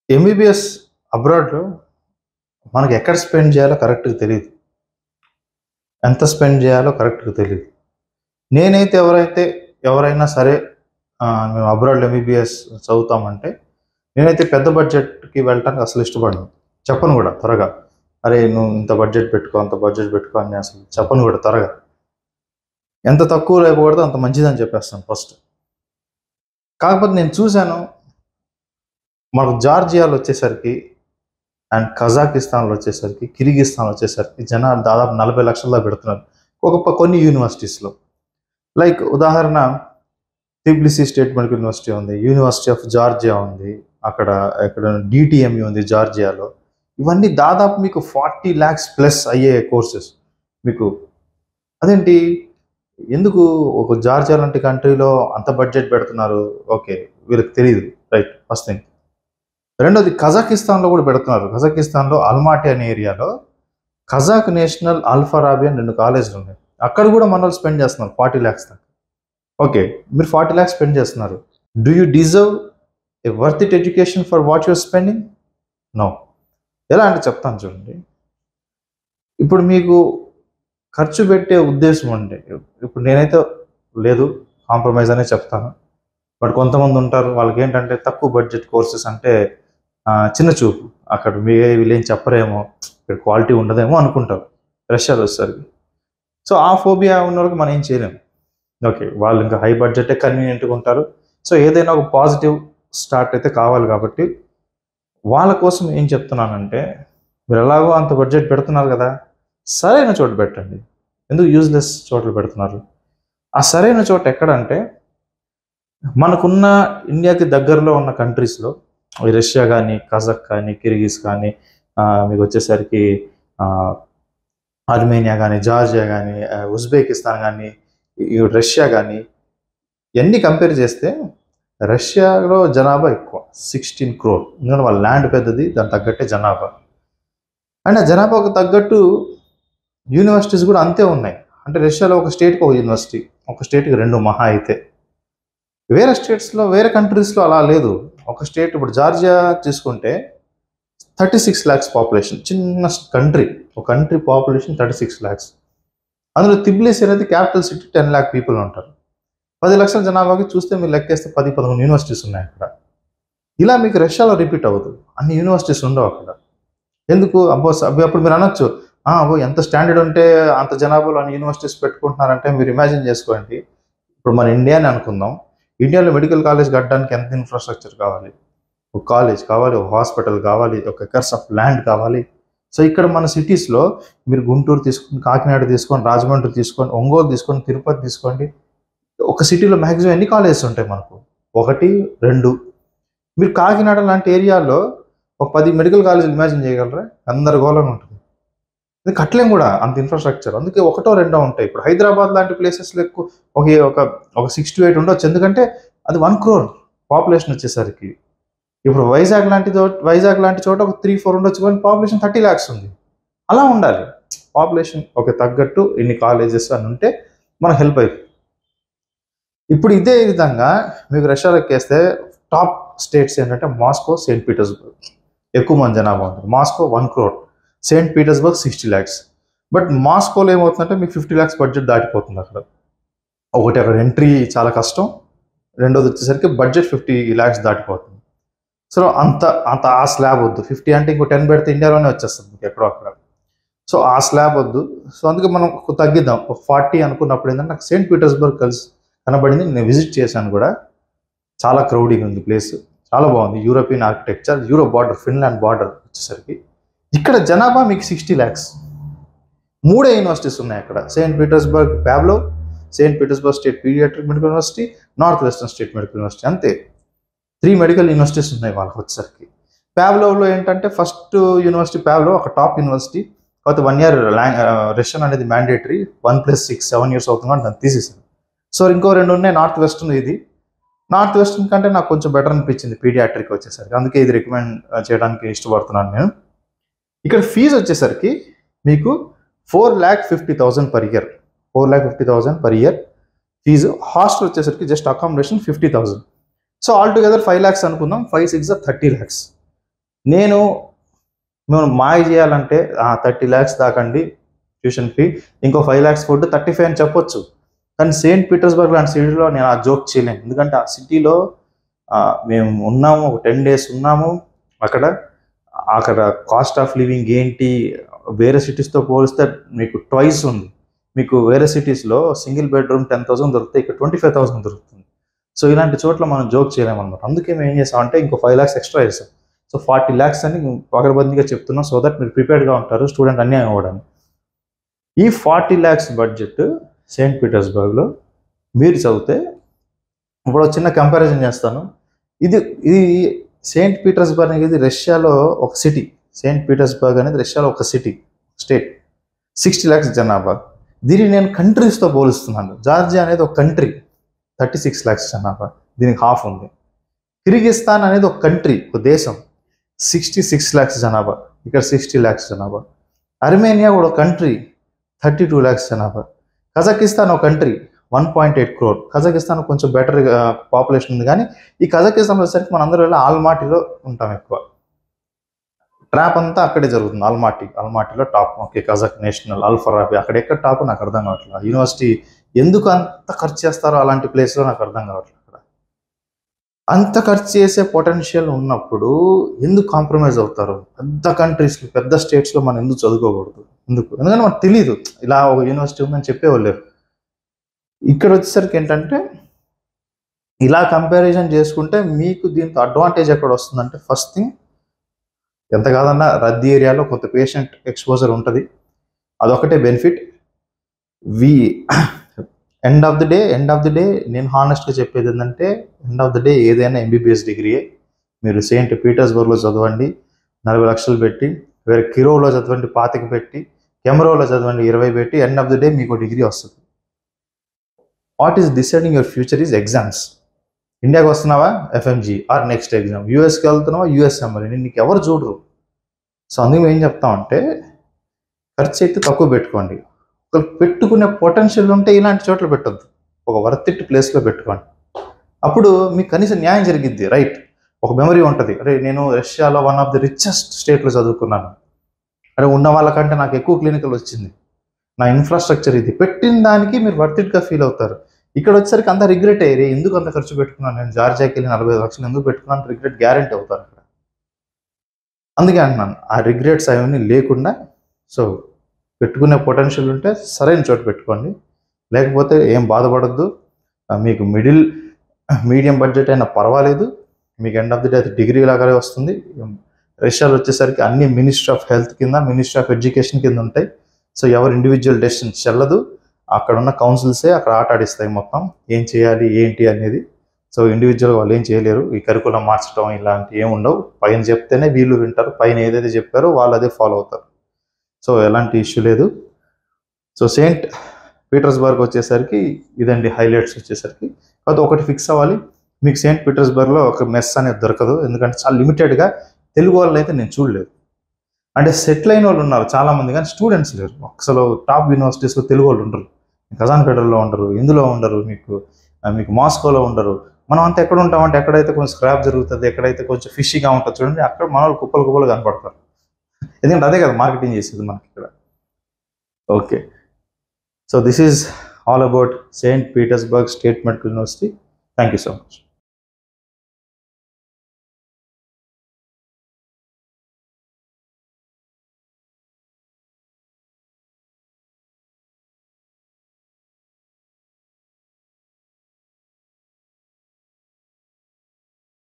MBBS అబ్రాడ్‌లో మనకి ఎక్కడ spend చేయాలో కరెక్ట్‌గా తెలీదు. ఎంత స్పెండ్ చేయాలో కరెక్ట్‌గా తెలీదు. నేనైతే ఎవరైనా సరే మేము అబ్రాడ్‌లో ఎంబీబీఎస్ చదువుతామంటే, నేనైతే పెద్ద బడ్జెట్‌కి వెళ్ళటానికి అసలు ఇష్టపడను. చెప్పను కూడా త్వరగా. అరే! నువ్వు ఇంత బడ్జెట్ పెట్టుకో, అంత బడ్జెట్ పెట్టుకో అని అసలు చెప్పను కూడా త్వరగా. ఎంత తక్కువలో అయిపోకూడదో అంత మంచిదని చెప్పేస్తాను ఫస్ట్. కాకపోతే నేను చూసాను, మనకు జార్జియాలో వచ్చేసరికి అండ్ కజాకిస్తాన్లో వచ్చేసరికి, కిర్గిస్థాన్లో వచ్చేసరికి జనాలు దాదాపు 40 లక్షల దాకా పెడుతున్నారు. కొన్ని యూనివర్సిటీస్‌లో. లైక్ ఉదాహరణ టిబ్లిసీ స్టేట్ మెడికల్ యూనివర్సిటీ ఉంది. యూనివర్సిటీ ఆఫ్ జార్జియా ఉంది. ఇక్కడ డిటిఎంయు ఉంది జార్జియాలో. ఇవన్నీ దాదాపు మీకు 40 లాక్స్ ప్లస్ అయ్యే కోర్సెస్. మీకు అదేంటి? ఎందుకు ఒక జార్జియా లాంటి కంట్రీలో అంత బడ్జెట్ పెడుతున్నారు? ఓకే. వీళ్ళకి తెలీదు. రైట్. First thing. రెండోది కజాకిస్తాన్‌లో కూడా పెడుతున్నారు. కజాకిస్తాన్‌లో అల్మాటీ అనే ఏరియాలో కజాక్ నేషనల్ ఆల్ఫారాబి అని 2 కాలేజీలు ఉన్నాయి. అక్కడ కూడా మనోళ్ళు స్పెండ్ చేస్తున్నారు 40 లాక్స్ దాకా. ఓకే. మీరు 40 లాక్స్ స్పెండ్ చేస్తున్నారు. Do you deserve a worth it education for what your spending? No. ఎలా అంటే చెప్తాను చూడండి. ఇప్పుడు మీకు ఖర్చు పెట్టే ఉద్దేశం ఉంటే, ఇప్పుడు నేనైతే లేదు, కాంప్రమైజ్ అనే చెప్తాను. బట్ కొంతమంది ఉంటారు, వాళ్ళకి ఏంటంటే తక్కువ బడ్జెట్ కోర్సెస్ అంటే చిన్న చూపు. అక్కడ వీళ్ళేం చెప్పరేమో, ఇక్కడ క్వాలిటీ ఉండదేమో అనుకుంటారు రష్యాలో వచ్చేసరికి. సో ఆ ఫోబియా ఉన్న వాళ్ళకి మనం ఏం చేయలేము. ఓకే. వాళ్ళు ఇంకా హై బడ్జెటే కన్వీనియంట్గా ఉంటారు. సో ఏదైనా ఒక పాజిటివ్ స్టార్ట్ అయితే కావాలి కాబట్టి వాళ్ళ కోసం ఏం చెప్తున్నానంటే, మీరు ఎలాగో అంత బడ్జెట్ పెడుతున్నారు కదా, సరైన చోట పెట్టండి. ఎందుకు యూజ్లెస్ చోట్ల పెడుతున్నారు? ఆ సరైన చోట ఎక్కడంటే, మనకున్న ఇండియాకి దగ్గరలో ఉన్న కంట్రీస్‌లో రష్యా కానీ, కజక్ కానీ, కిర్గిజ్ కానీ, మీకు వచ్చేసరికి ఆర్మేనియా కానీ, జార్జియా కానీ, ఉజ్బెకిస్తాన్ కానీ, రష్యా కానీ, ఇవన్నీ కంపేర్ చేస్తే రష్యాలో జనాభా ఎక్కువ 16 crore. ఎందుకంటే వాళ్ళ ల్యాండ్ పెద్దది, దానికి తగ్గట్టే జనాభా. అండ్ ఆ జనాభాకు తగ్గట్టు యూనివర్సిటీస్ కూడా అంతే ఉన్నాయి. అంటే రష్యాలో ఒక స్టేట్కి ఒక యూనివర్సిటీ, ఒక స్టేట్కి 2 మహా అయితే. వేరే స్టేట్స్లో, వేరే కంట్రీస్లో అలా లేదు. ఒక స్టేట్ ఇప్పుడు జార్జియా తీసుకుంటే 36 lakhs పాపులేషన్. చిన్న కంట్రీ. ఒక కంట్రీ పాపులేషన్ 36 lakhs. అందులో తిబ్లిసీ అనేది క్యాపిటల్ సిటీ, 10 lakh పీపుల్ ఉంటారు. 10 లక్షల జనాభాకి చూస్తే మీరు లెక్కేస్తే 10-11 యూనివర్సిటీస్ ఉన్నాయి అక్కడ. ఇలా మీకు రష్యాలో రిపీట్ అవ్వదు. అన్ని యూనివర్సిటీస్ ఉండవు అక్కడ. ఎందుకు? అప్పుడు మీరు అనొచ్చు, అబ్బో ఎంత స్టాండర్డ్ ఉంటే అంత జనాభాలో అన్ని యూనివర్సిటీస్ పెట్టుకుంటున్నారంటే, మీరు ఇమాజిన్ చేసుకోండి. ఇప్పుడు మన ఇండియాని అనుకుందాం. ఇండియాలో మెడికల్ కాలేజ్ కట్టడానికి ఎంత ఇన్ఫ్రాస్ట్రక్చర్ కావాలి? ఒక కాలేజ్ కావాలి, ఒక హాస్పిటల్ కావాలి, ఒక ఎకర్స్ ఆఫ్ ల్యాండ్ కావాలి. సో ఇక్కడ మన సిటీస్లో మీరు గుంటూరు తీసుకోండి, కాకినాడ తీసుకోండి, రాజమండ్రి తీసుకోండి, ఒంగోలు తీసుకోండి, తిరుపతి తీసుకోండి. ఒక సిటీలో మ్యాక్సిమం ఎన్ని కాలేజెస్ ఉంటాయి మనకు? 1, 2. మీరు కాకినాడ లాంటి ఏరియాలో ఒక 10 మెడికల్ కాలేజీలు ఇమాజిన్ చేయగలరా? గందరగోళంగా ఉంటుంది. ఇది కట్టలేం కూడా అంత ఇన్ఫ్రాస్ట్రక్చర్. అందుకే 1, 2 ఉంటాయి. ఇప్పుడు హైదరాబాద్ లాంటి ప్లేసెస్లో ఎక్కువ ఒక 6 to 8 ఉండొచ్చు. ఎందుకంటే అది 1 crore పాపులేషన్ వచ్చేసరికి. ఇప్పుడు వైజాగ్ లాంటి చోట ఒక 3-4 ఉండొచ్చు, కానీ పాపులేషన్ 30 lakhs ఉంది. అలా ఉండాలి పాపులేషన్. తగ్గట్టు ఇన్ని కాలేజెస్ అని ఉంటే మనకు హెల్ప్ అవుతుంది. ఇప్పుడు ఇదే విధంగా మీకు రష్యాలో ఎక్కేస్తే టాప్ స్టేట్స్ ఏంటంటే మాస్కో, సెయింట్ పీటర్స్బర్గ్. ఎక్కువ మంది జనాభా ఉంటుంది. Moscow 1 crore, Saint Petersburg 60 lakhs. But మాస్కోలో ఏమవుతుందంటే మీకు 50 lakhs బడ్జెట్ దాటిపోతుంది అక్కడ. అక్కడ ఎంట్రీ చాలా కష్టం. రెండోది వచ్చేసరికి బడ్జెట్ 50 lakhs దాటిపోతుంది. సో అంత ఆ స్లాబ్ వద్దు. 50 అంటే ఇంకో 10 పెడితే ఇండియాలోనే వచ్చేస్తుంది మీకు ఎక్కడో అక్కడ. సో ఆ స్లాబ్ వద్దు. సో అందుకే మనం తగ్గిద్దాం. 40 అనుకున్నప్పుడు ఏంటంటే, నాకు సెయింట్ పీటర్స్బర్గ్ కనబడింది. నేను విజిట్ చేశాను కూడా. చాలా క్రౌడీగా ఉంది ప్లేస్. చాలా బాగుంది. European architecture, Europe border, Finland border వచ్చేసరికి. ఇక్కడ జనాభా మీకు 60 lakhs. 3 యూనివర్సిటీస్ ఉన్నాయి అక్కడ. Saint Petersburg Pavlov, Saint Petersburg state paediatric medical university, north western state medical university. అంతే. 3 మెడికల్ యూనివర్సిటీస్ ఉన్నాయి వాళ్ళకి వచ్చేసరికి. పావ్లోవ్లో ఏంటంటే ఫస్ట్ యూనివర్సిటీ పావ్లోవ్ ఒక టాప్ యూనివర్సిటీ. కాకపోతే 1 year రష్యన్ అనేది మ్యాండేటరీ. 1 + 6 7 years అవుతుంది అని దాన్ని తీసేసాను. సో ఇంకో 2 ఉన్నాయి. నార్త్ వెస్టర్న్, ఇది. నార్త్ వెస్టర్న్ కంటే నాకు కొంచెం బెటర్ అనిపించింది పీడియాట్రిక్ వచ్చేసరికి. అందుకే ఇది రికమెండ్ చేయడానికి ఇష్టపడుతున్నాను నేను. ఇక్కడ ఫీజు వచ్చేసరికి మీకు 4,50,000 per year. 4,50,000 per year fees. Hostel వచ్చేసరికి just accommodation 50,000. So all together 5 lakhs అనుకుందాం. 5 6 30 lakhs. నేను మేము మాయ చేయాలంటే 30 lakhs దాకండి ట్యూషన్ ఫీ, ఇంకో 5 lakhs ఫుడ్, 35 అని చెప్పొచ్చు. కానీ సెయింట్ పీటర్స్బర్గ్ లాంటి సిటీలో నేను ఆ జోక్ చేయలేను. ఎందుకంటే ఆ సిటీలో మేము ఉన్నాము, ఒక 10 days ఉన్నాము. అక్కడ అక్కడ కాస్ట్ ఆఫ్ లివింగ్ ఏంటి వేరే సిటీస్తో పోలిస్తే మీకు ట్వైస్ ఉంది. మీకు వేరే సిటీస్లో సింగిల్ బెడ్రూమ్ 10,000 దొరుకుతాయి, ఇక్కడ 25,000 దొరుకుతుంది. సో ఇలాంటి చోట్ల మనం జోక్ చేయలేమన్నమాట. అందుకే మేము ఏం చేసామంటే ఇంకో 5 lakhs ఎక్స్ట్రా చేసాం. సో 40 lakhs అని పకడ్బందీగా చెప్తున్నాం, సో దట్ మీరు ప్రిపేర్డ్గా ఉంటారు స్టూడెంట్ అన్యాయం అవ్వడానికి. ఈ 40 lakhs బడ్జెట్ సెయింట్ పీటర్స్బర్గ్లో మీరు చదివితే, ఇప్పుడు చిన్న కంపారిజన్ చేస్తాను. ఇది ఇది సెయింట్ పీటర్స్బర్గ్ అనేది రష్యాలో ఒక సిటీ. సెయింట్ పీటర్స్బర్గ్ అనేది రష్యాలో ఒక సిటీ, స్టేట్, 60 lakhs జనాభా. దీన్ని నేను కంట్రీస్తో పోలుస్తున్నాను. జార్జియా అనేది ఒక కంట్రీ, 36 lakhs జనాభా, దీనికి హాఫ్ ఉంది. కిర్గిస్తాన్ అనేది ఒక కంట్రీ, ఒక దేశం, 66 lakhs జనాభా, ఇక్కడ 60 lakhs జనాభా. అర్మేనియా కూడా ఒక కంట్రీ, 32 lakhs జనాభా. కజకిస్తాన్ ఒక కంట్రీ, 1.8 crore. కజకిస్తాన్ కొంచెం బెటర్ పాపులేషన్ ఉంది, కానీ ఈ కజకిస్తాన్ వచ్చేసరికి మనందరూ వెళ్ళి ఆల్మాటీలో ఉంటాం ఎక్కువ. ట్రాప్ అంతా అక్కడే జరుగుతుంది, ఆల్మాటీలో టాప్. ఓకే, కజక్ నేషనల్, అల్ఫరాబీ, అక్కడ ఎక్కడ టాప్ నాకు అర్థం కావట్లేదు. యూనివర్సిటీ ఎందుకు అంత ఖర్చు చేస్తారో అలాంటి ప్లేస్లో నాకు అర్థం కావట్లేదు. అక్కడ అంత ఖర్చు చేసే పొటెన్షియల్ ఉన్నప్పుడు ఎందుకు కాంప్రమైజ్ అవుతారు? పెద్ద కంట్రీస్లో, పెద్ద స్టేట్స్లో మనం ఎందుకు చదువుకోకూడదు? ఎందుకంటే మనకు తెలియదు ఇలా ఒక యూనివర్సిటీ ఉందని చెప్పేవాళ్ళు లేరు. ఇక్కడ వచ్చేసరికి ఏంటంటే ఇలా కంపారిజన్ చేసుకుంటే మీకు దీంతో అడ్వాంటేజ్ ఎక్కడ వస్తుందంటే, ఫస్ట్ థింగ్, ఎంత కాదన్నా రద్దీ ఏరియాలో కొంత పేషెంట్ ఎక్స్పోజర్ ఉంటుంది, అదొకటే benefit. End of the day నేను హానెస్ట్గా చెప్పేది ఏంటంటే, ఎండ్ ఆఫ్ ది డే ఏదైనా ఎంబీబీఎస్ డిగ్రీయే. మీరు సెయింట్ పీటర్స్బర్గ్లో చదవండి 40 లక్షలు పెట్టి, వేరే కిరోవ్లో చదవండి 25 పెట్టి, కెమెరోలో చదవండి 20 పెట్టి, ఎండ్ ఆఫ్ ది డే మీకు డిగ్రీ వస్తుంది. What is deciding your future is exams. ఇండియాకి వస్తున్నావా, ఎఫ్ఎంజీ ఆర్ నెక్స్ట్ ఎగ్జామ్. యూఎస్కి వెళ్తున్నావా, యూఎస్ఎంఎల్. నీకు ఎవరు చూడరు. సో అందుకు ఏం చెప్తామంటే, ఖర్చు అయితే తక్కువ పెట్టుకోండి. ఒకరు పెట్టుకునే పొటెన్షియల్ ఉంటే ఇలాంటి చోట్ల పెట్టద్దు, ఒక వర్తిట్ ప్లేస్లో పెట్టుకోండి. అప్పుడు మీకు కనీసం న్యాయం జరిగిద్ది, రైట్? ఒక మెమరీ ఉంటుంది, అరే నేను రష్యాలో వన్ ఆఫ్ ది రిచెస్ట్ స్టేట్లో చదువుకున్నాను, అరే ఉన్న వాళ్ళకంటే నాకు ఎక్కువ క్లినికల్ వచ్చింది, నా ఇన్ఫ్రాస్ట్రక్చర్ ఇది, పెట్టిన దానికి మీరు వర్తిట్గా ఫీల్ అవుతారు. ఇక్కడ వచ్చేసరికి అంత రిగ్రెట్ అయ్యి, ఎందుకు అంత ఖర్చు పెట్టుకున్నాను, నేను జార్జియాకి వెళ్ళి 45 లక్షలు ఎందుకు పెట్టుకున్నాను, రిగ్రెట్ గ్యారెంటీ అవుతారు అక్కడ. అందుకే అంటున్నాను, ఆ రిగ్రెట్స్ అవన్నీ లేకుండా, సో పెట్టుకునే పొటెన్షియల్ ఉంటే సరైన చోట పెట్టుకోండి, లేకపోతే ఏం బాధపడద్దు. మీకు మీడియం బడ్జెట్ అయినా పర్వాలేదు, మీకు end of the day degree లాగానే వస్తుంది. రష్యాలో వచ్చేసరికి అన్ని మినిస్ట్రీ ఆఫ్ హెల్త్ కింద, మినిస్ట్రీ ఆఫ్ ఎడ్యుకేషన్ కింద ఉంటాయి. సో ఎవరు ఇండివిజువల్ డెసిషన్స్ చెల్లదు, అక్కడ ఉన్న కౌన్సిల్సే అక్కడ ఆట ఆడిస్తాయి మొత్తం ఏం చేయాలి ఏంటి అనేది. సో ఇండివిజువల్గా వాళ్ళు ఏం చేయలేరు, ఈ కరికులం మార్చడం ఇలాంటివి ఏమి ఉండవు. పైన చెప్తేనే వీళ్ళు వింటారు, పైన ఏదైతే చెప్పారో వాళ్ళు అదే ఫాలో అవుతారు. సో ఎలాంటి ఇష్యూ లేదు. సో సెయింట్ పీటర్స్బర్గ్ వచ్చేసరికి ఇదండి హైలైట్స్ వచ్చేసరికి. కాకపోతే ఒకటి ఫిక్స్ అవ్వాలి, మీకు సెయింట్ పీటర్స్బర్గ్లో ఒక మెస్ అనేది దొరకదు, ఎందుకంటే చాలా లిమిటెడ్గా తెలుగు వాళ్ళని అయితే నేను చూడలేదు. అంటే సెటిల్ అయిన వాళ్ళు ఉన్నారు చాలామంది, కానీ స్టూడెంట్స్ లేరు. అసలు టాప్ యూనివర్సిటీస్లో తెలుగు వాళ్ళు ఉండరు, కజాన్ ఫెడరల్లో ఉండరు, ఇందులో ఉండరు, మీకు మాస్కోలో ఉండరు. మనం అంతా ఎక్కడ ఉంటామంటే, ఎక్కడైతే కొంచెం స్క్రాప్ జరుగుతుంది, ఎక్కడైతే కొంచెం ఫిషీగా ఉంటుంది చూడండి, అక్కడ మన వాళ్ళు కుప్పలు కనపడతారు. ఎందుకంటే అదే కదా మార్కెటింగ్ చేసేది మనకి ఇక్కడ. Okay, so this is all about Saint Petersburg state medical university. Thank you so much.